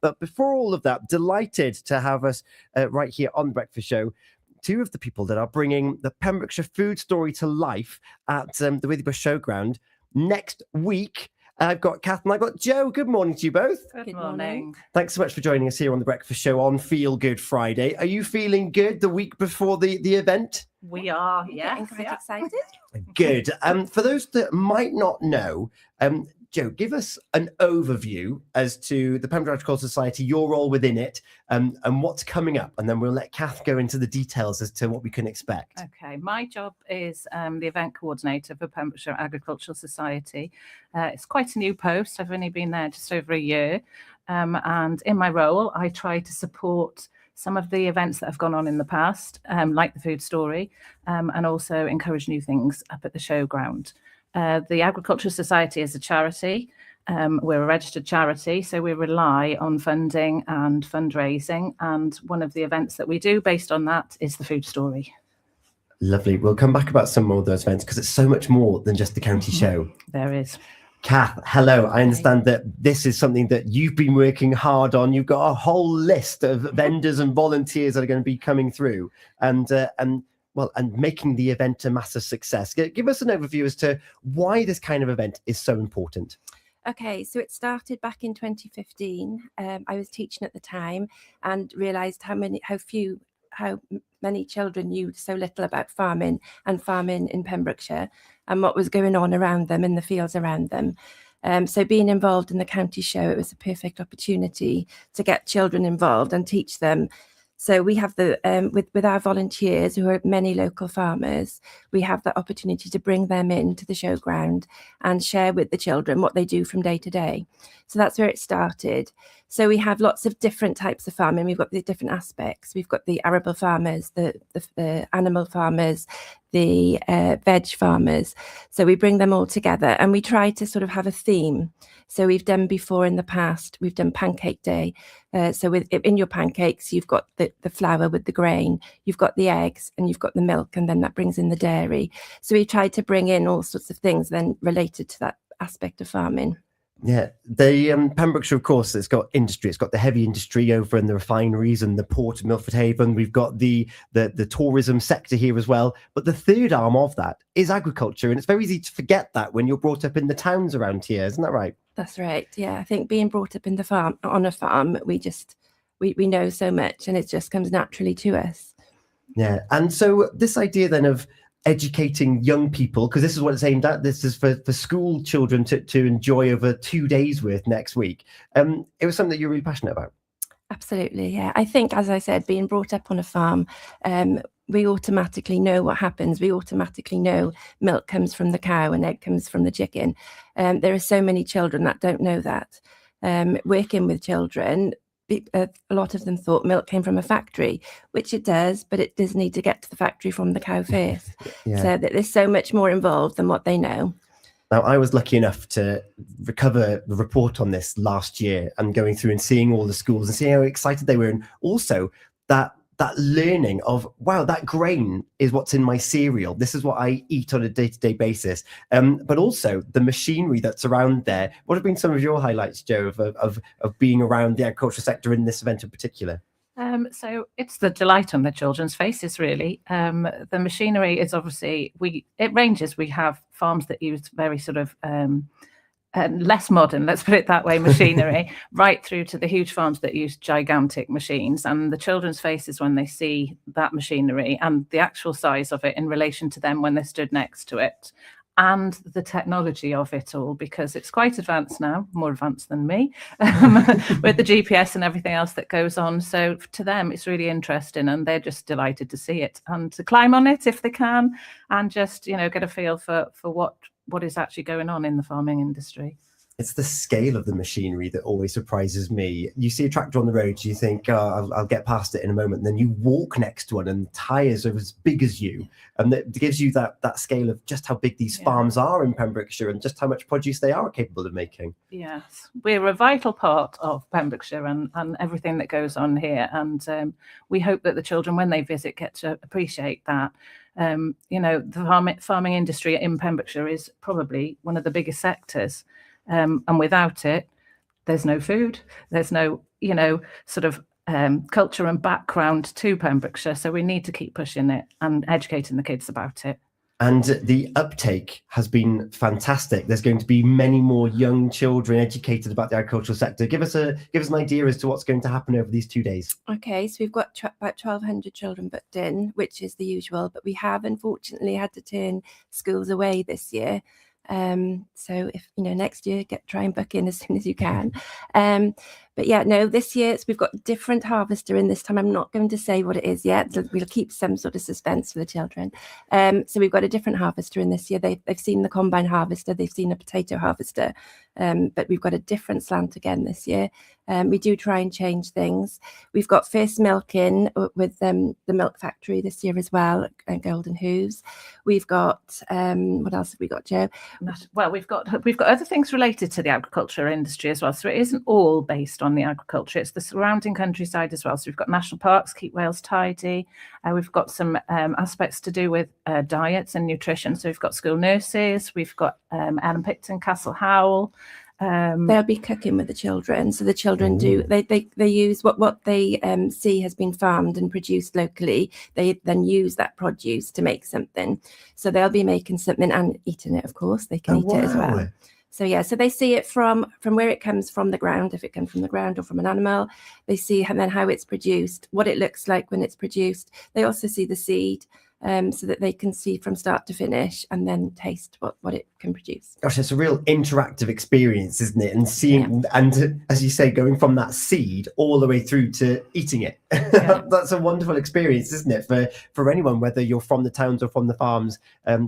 But before all of that, delighted to have us right here on The Breakfast Show. Two of the people that are bringing the Pembrokeshire food story to life at the Withybush Showground next week. I've got Kath and I've got Joe. Good morning to you both. Good morning. Thanks so much for joining us here on The Breakfast Show on Feel Good Friday. Are you feeling good the week before the event? We are, Getting quite excited. Good. For those that might not know, Joe, give us an overview as to the Pembrokeshire Agricultural Society, your role within it, and what's coming up. And then we'll let Kath go into the details as to what we can expect. Okay, my job is the event coordinator for Pembrokeshire Agricultural Society. It's quite a new post. I've only been there just over a year. And in my role, I try to support some of the events that have gone on in the past, like the food story, and also encourage new things up at the showground. The Agricultural Society is a charity. We're a registered charity, so we rely on funding and fundraising. And one of the events that we do based on that is the food story. Lovely. We'll come back about some more of those events because it's so much more than just the county show. There is. Kath, hello. I understand that this is something that you've been working hard on. You've got a whole list of vendors and volunteers that are going to be coming through and making the event a massive success. Give us an overview as to why this kind of event is so important. Okay, so it started back in 2015. I was teaching at the time and realised how many children knew so little about farming in Pembrokeshire and what was going on around them in the fields around them. So being involved in the county show, it was a perfect opportunity to get children involved and teach them. So we have with our volunteers, who are many local farmers, we have the opportunity to bring them into the showground and share with the children what they do from day to day. So that's where it started. So we have lots of different types of farming. We've got the different aspects. We've got the arable farmers, the animal farmers, the veg farmers. So we bring them all together and we try to sort of have a theme. So we've done before in the past, we've done Pancake Day. So in your pancakes, you've got the flour with the grain, you've got the eggs and you've got the milk, and then that brings in the dairy. So we tried to bring in all sorts of things then related to that aspect of farming. Yeah, the Pembrokeshire, of course, it's got industry. It's got the heavy industry over in the refineries and the port of Milford Haven. We've got the tourism sector here as well. But the third arm of that is agriculture. And it's very easy to forget that when you're brought up in the towns around here. Isn't that right? That's right. Yeah, I think being brought up in on a farm, we know so much and it just comes naturally to us. Yeah. And so this idea then of educating young people, because this is what it's aimed at. This is for school children to enjoy over 2 days worth next week. It was something that you're really passionate about. Absolutely, yeah. I think, as I said, being brought up on a farm, we automatically know what happens. We automatically know milk comes from the cow and egg comes from the chicken. There are so many children that don't know that. Working with children, a lot of them thought milk came from a factory, which it does, but it does need to get to the factory from the cow first. Yeah. So that there's so much more involved than what they know. Now, I was lucky enough to recover the report on this last year and going through and seeing all the schools and seeing how excited they were. And also that learning of, wow, that grain is what's in my cereal. This is what I eat on a day-to-day basis. But also the machinery that's around there. What have been some of your highlights, Joe, of being around the agricultural sector in this event in particular? So it's the delight on the children's faces, really. The machinery is obviously, it ranges. We have farms that use very sort of less modern, let's put it that way, machinery, right through to the huge farms that use gigantic machines. And the children's faces when they see that machinery and the actual size of it in relation to them when they're stood next to it, and the technology of it all, because it's quite advanced now, more advanced than me, with the GPS and everything else that goes on. So to them, it's really interesting and they're just delighted to see it and to climb on it if they can and just, get a feel for what is actually going on in the farming industry. It's the scale of the machinery that always surprises me. You see a tractor on the road, you think, oh, I'll get past it in a moment. And then you walk next to one and the tyres are as big as you. And that gives you that scale of just how big these farms are in Pembrokeshire and just how much produce they are capable of making. Yes, we're a vital part of Pembrokeshire and everything that goes on here. And we hope that the children, when they visit, get to appreciate that. The farming industry in Pembrokeshire is probably one of the biggest sectors. And without it, there's no food, there's no, sort of culture and background to Pembrokeshire. So we need to keep pushing it and educating the kids about it. And the uptake has been fantastic. There's going to be many more young children educated about the agricultural sector. Give us an idea as to what's going to happen over these 2 days. Okay, so we've got about 1,200 children booked in, which is the usual, but we have unfortunately had to turn schools away this year. So if next year, try and book in as soon as you can. But yeah, no, this year we've got different harvester in this time. I'm not going to say what it is yet. We'll keep some sort of suspense for the children. So we've got a different harvester in this year. They've seen the combine harvester, they've seen a potato harvester, but we've got a different slant again this year. We do try and change things. We've got first milk in with the milk factory this year as well, and Golden Hooves. We've got what else have we got, Jo? Well, we've got other things related to the agriculture industry as well. So it isn't all based on the agriculture; it's the surrounding countryside as well. So we've got national parks, keep Wales tidy. We've got some aspects to do with diets and nutrition. So we've got school nurses. We've got Ellen Picton, Castle Howell. They'll be cooking with the children, so the children they use what they see has been farmed and produced locally. They then use that produce to make something, so they'll be making something and eating it. Of course, they can eat it as well. So yeah, so they see it from where it comes from the ground, if it comes from the ground or from an animal. They see then how it's produced, what it looks like when it's produced. They also see the seed, so that they can see from start to finish and then taste what it can produce. Gosh, it's a real interactive experience, isn't it? And seeing, and as you say, going from that seed all the way through to eating it. Yeah. That's a wonderful experience, isn't it? For anyone, whether you're from the towns or from the farms,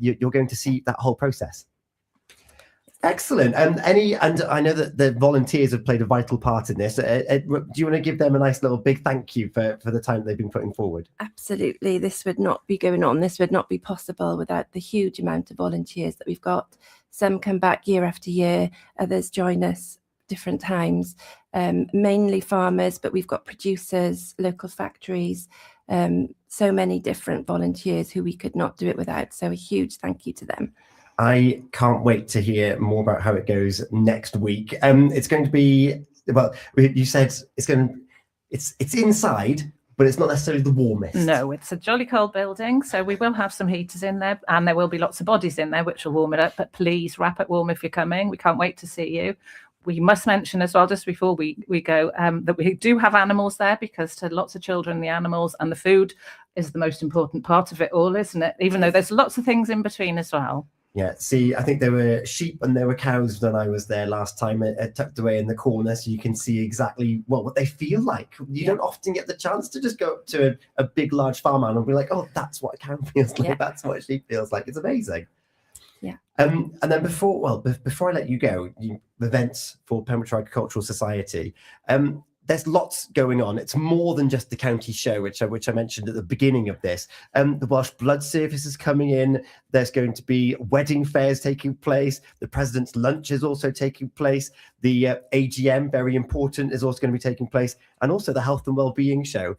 you're going to see that whole process. Excellent. And I know that the volunteers have played a vital part in this. Do you want to give them a nice little big thank you for the time that they've been putting forward? Absolutely. This would not be going on. This would not be possible without the huge amount of volunteers that we've got. Some come back year after year. Others join us different times. Mainly farmers, but we've got producers, local factories, so many different volunteers who we could not do it without. So a huge thank you to them. I can't wait to hear more about how it goes next week. It's going to be, well, you said it's inside, but it's not necessarily the warmest. No, it's a jolly cold building, so we will have some heaters in there, and there will be lots of bodies in there, which will warm it up. But please wrap it warm if you're coming. We can't wait to see you. We must mention as well, just before we go, that we do have animals there, because to lots of children, the animals and the food is the most important part of it all, isn't it? Even though there's lots of things in between as well. Yeah, see, I think there were sheep and there were cows when I was there last time, tucked away in the corner, so you can see exactly what they feel like. You don't often get the chance to just go up to a big, large farm animal and be like, oh, that's what a cow feels like, that's what a sheep feels like. It's amazing. Yeah. And then before I let you go, events for Pembrokeshire Agricultural Society. There's lots going on. It's more than just the county show, which I mentioned at the beginning of this. The Welsh Blood Service is coming in. There's going to be wedding fairs taking place. The President's Lunch is also taking place. The AGM, very important, is also going to be taking place. And also the Health and Wellbeing Show.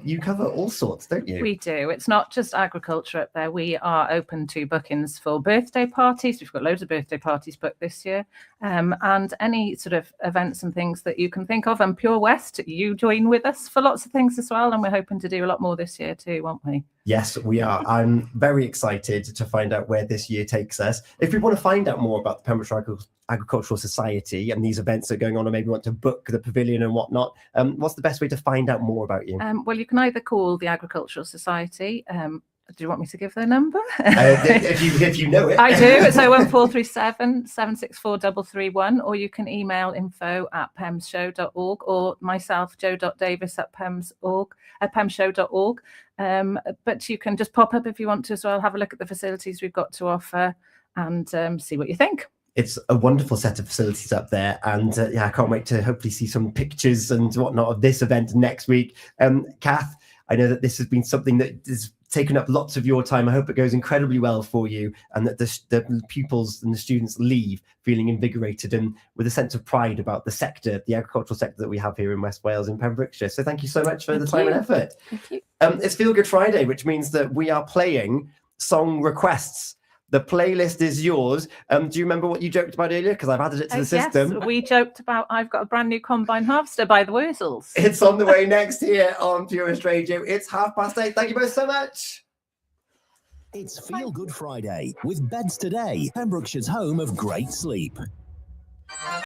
You cover all sorts, don't you? We do. It's not just agriculture up there. We are open to bookings for birthday parties. We've got loads of birthday parties booked this year. And any sort of events and things that you can think of. And Pure West, you join with us for lots of things as well. And we're hoping to do a lot more this year too, won't we? Yes, we are. I'm very excited to find out where this year takes us. If you want to find out more about the Pembrokeshire Agricultural Society and these events that are going on, or maybe want to book the pavilion and whatnot, what's the best way to find out more about you? Well, you can either call the Agricultural Society. Do you want me to give their number? If you know it. I do. It's 01437 764 331, or you can email info@pemsshow.org, or myself, jo.davis @pemsshow.org. But you can just pop up if you want to as well, have a look at the facilities we've got to offer and see what you think. It's a wonderful set of facilities up there, and I can't wait to hopefully see some pictures and whatnot of this event next week. Kath, I know that this has been something that has taken up lots of your time. I hope it goes incredibly well for you, and that the pupils and the students leave feeling invigorated and with a sense of pride about the sector, the agricultural sector that we have here in West Wales and Pembrokeshire. So thank you so much for the time and effort. Thank you. It's Feel Good Friday, which means that we are playing song requests. The playlist is yours. Do you remember what you joked about earlier? Because I've added it to the system. Yes, we joked about I've got a brand new combine harvester by the Wurzels. It's on the way next here on Purist Radio. It's 8:30. Thank you both so much. It's Feel Good Friday with Beds Today, Pembrokeshire's home of great sleep.